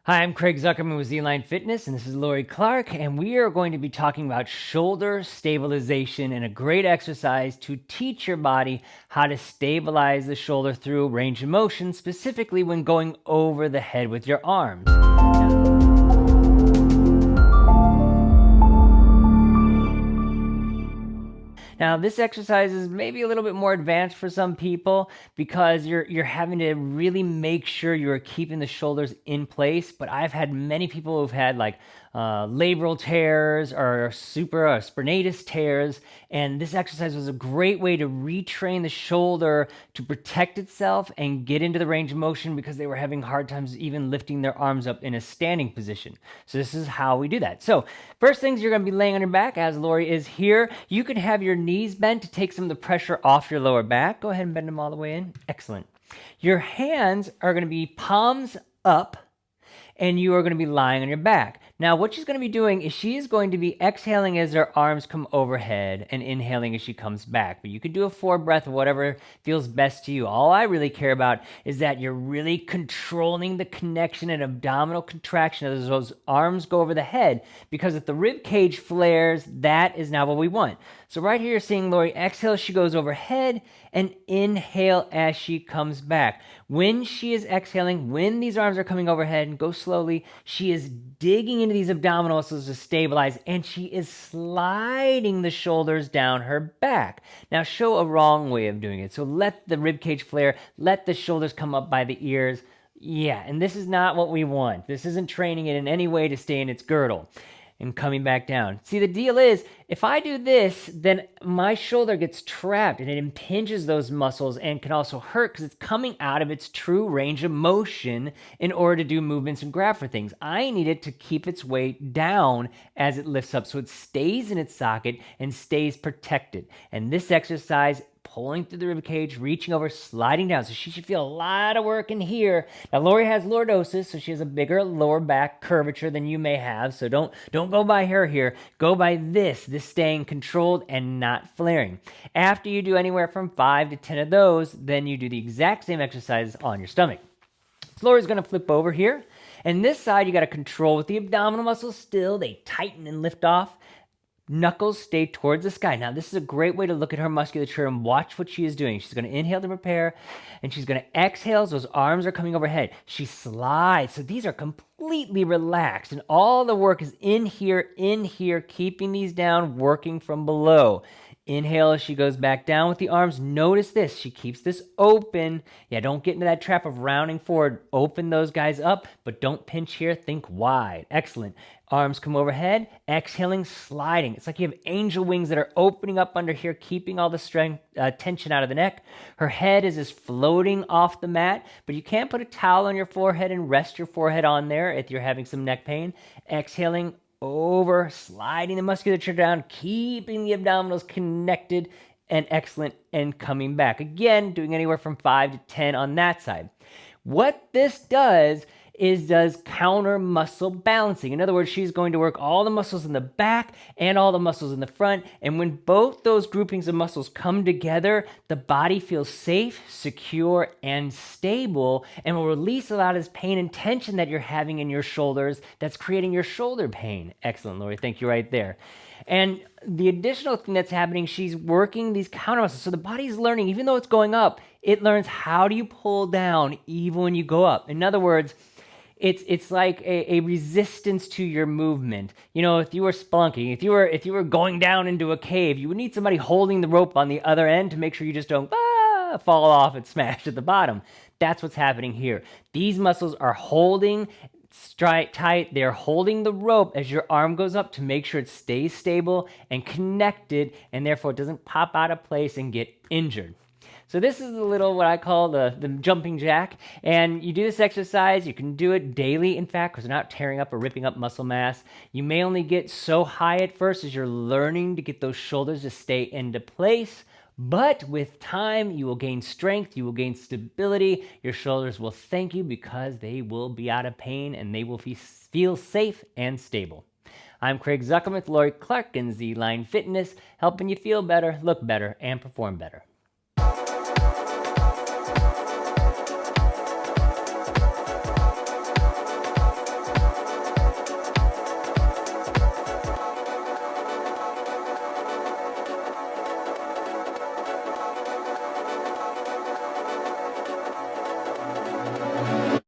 Hi, I'm Craig Zuckerman with Z-linefitness, and this is Lori Clark, and we are going to be talking about shoulder stabilization and a great exercise to teach your body how to stabilize the shoulder through range of motion, specifically when going over the head with your arms. Now, this exercise is maybe a little bit more advanced for some people because you're having to really make sure you're keeping the shoulders in place. But I've had many people who've had like labral tears or spinatus tears, and this exercise was a great way to retrain the shoulder to protect itself and get into the range of motion because they were having hard times even lifting their arms up in a standing position. So this is how we do that. So first things, you're going to be laying on your back as Lori is here. You can have your knees bent to take some of the pressure off your lower back. Go ahead and bend them all the way in. Excellent. Your hands are going to be palms up, and you are going to be lying on your back. Now, what she's going to be doing is she is going to be exhaling as her arms come overhead and inhaling as she comes back. But you could do a 4 breath, whatever feels best to you. All I really care about is that you're really controlling the connection and abdominal contraction as those arms go over the head, because if the rib cage flares, that is not what we want. So right here, you're seeing Lori exhale, she goes overhead, and inhale as she comes back. When she is exhaling, when these arms are coming overhead, and go slowly, she is digging into these abdominal muscles to stabilize, and she is sliding the shoulders down her back. Now, show a wrong way of doing it. So let the rib cage flare, let the shoulders come up by the ears. Yeah, and this is not what we want. This isn't training it in any way to stay in its girdle and coming back down. See, the deal is, if I do this, then my shoulder gets trapped and it impinges those muscles and can also hurt because it's coming out of its true range of motion in order to do movements and grab for things. I need it to keep its weight down as it lifts up so it stays in its socket and stays protected. And this exercise, pulling through the rib cage, reaching over, sliding down. So she should feel a lot of work in here. Now, Lori has lordosis, so she has a bigger lower back curvature than you may have. So don't go by her here. Go by this staying controlled and not flaring. After you do anywhere from 5 to 10 of those, then you do the exact same exercise on your stomach. So Lori's going to flip over here. And this side, you got to control with the abdominal muscles still. They tighten and lift off. Knuckles stay towards the sky. Now, this is a great way to look at her musculature and watch what she is doing. She's going to inhale to prepare, and she's going to exhale. Those arms are coming overhead. She slides. So these are completely relaxed, and all the work is in here, keeping these down, working from below. Inhale as she goes back down with the arms. Notice this. She keeps this open. Yeah, don't get into that trap of rounding forward. Open those guys up, but don't pinch here. Think wide. Excellent. Arms come overhead. Exhaling, sliding. It's like you have angel wings that are opening up under here, keeping all the strength, tension out of the neck. Her head is just floating off the mat, but you can't put a towel on your forehead and rest your forehead on there if you're having some neck pain. Exhaling, over, sliding the musculature down, keeping the abdominals connected, and excellent, and coming back. Again, doing anywhere from 5 to 10 on that side. What this does counter muscle balancing. In other words, she's going to work all the muscles in the back and all the muscles in the front. And when both those groupings of muscles come together, the body feels safe, secure, and stable, and will release a lot of this pain and tension that you're having in your shoulders that's creating your shoulder pain. Excellent, Lori. Thank you right there. And the additional thing that's happening, she's working these counter muscles. So the body's learning, even though it's going up, it learns how do you pull down even when you go up. In other words, it's like a resistance to your movement. You know, if you were spelunking, if you were going down into a cave, you would need somebody holding the rope on the other end to make sure you just don't fall off and smash at the bottom. That's what's happening here. These muscles are holding tight. They're holding the rope as your arm goes up to make sure it stays stable and connected, and therefore it doesn't pop out of place and get injured. So this is a little what I call the jumping jack. And you do this exercise, you can do it daily, in fact, because you're not tearing up or ripping up muscle mass. You may only get so high at first as you're learning to get those shoulders to stay into place. But with time, you will gain strength, you will gain stability. Your shoulders will thank you because they will be out of pain and they will feel safe and stable. I'm Craig Zuckerman with Lori Clark and Z-Line Fitness, helping you feel better, look better, and perform better.